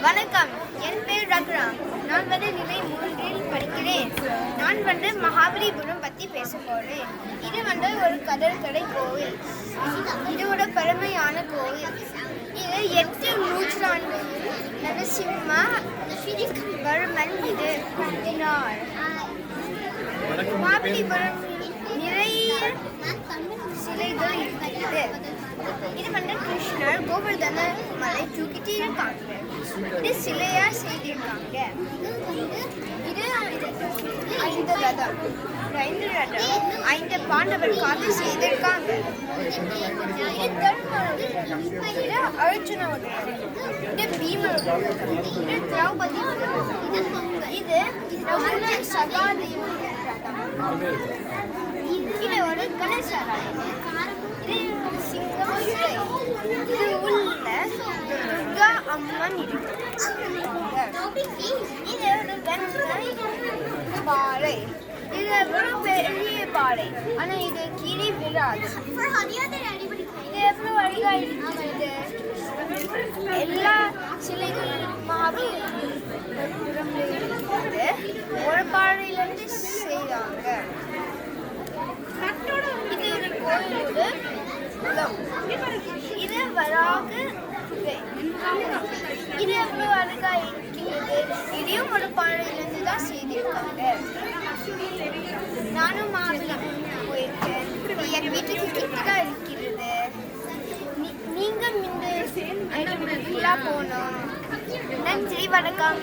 வணக்கம், என் பேர் ரகுராம். நான் நிலை 3இல் படிக்கிறேன். நான் மகாபலிபுரம் பற்றி பேச போகிறேன். இது ஒரு கடற்கரை கோவில். இது ஒரு பழமையான கோவில். இது 8 நூற்றாண்டில் நரசிம்ம வர்மன் இது கட்டினார். மகாபலிபுரம் நிறைய சிலைகள் இருக்கிறது. இது கிருஷ்ணர் கோவர்தன மலை தூக்கிட்டு இருக்காங்க. இது சிலையா செய்திருக்காங்க. இது 5 ரதம் 5 பாண்டவர் காத்து செய்திருக்காங்க. இது தர்மருடைய ரதம். இது அர்ஜுனோட ரதம். இது பீமருடைய ரதம். இது திரௌபதி இது சகாதேவியுடைய ரதம். இது ஒரு கணேசராயன். இது சிங்கம் சிலை. இது உள்ள துர்கா அம்மன் இது ஒரு வெண்ணெய் பாறை. இது ஒரு பெரிய பாறை, ஆனா இது கீழே விழாது. இது எவ்வளவு அழகா இருக்கிறது. எல்லா சிலைகளும் மகாபலிபுரம்ல இருக்கிறது. ஒரு பாறையிலிருந்து செய்றாங்க. இது ஒரு கோயிலோட குளம். இது வராக குகை. இது எவ்வளவு அழகா இருக்கிறது. இதையும் ஒரு பாறையிலிருந்து தான் செய்திருக்காங்க. நானும் மகாபலிபுரம் போயிருக்கேன். என் வீட்டுக்கு கிட்டதான் இருக்கிறது. நீங்க இந்த போனோம். நன்றி, வணக்கம்.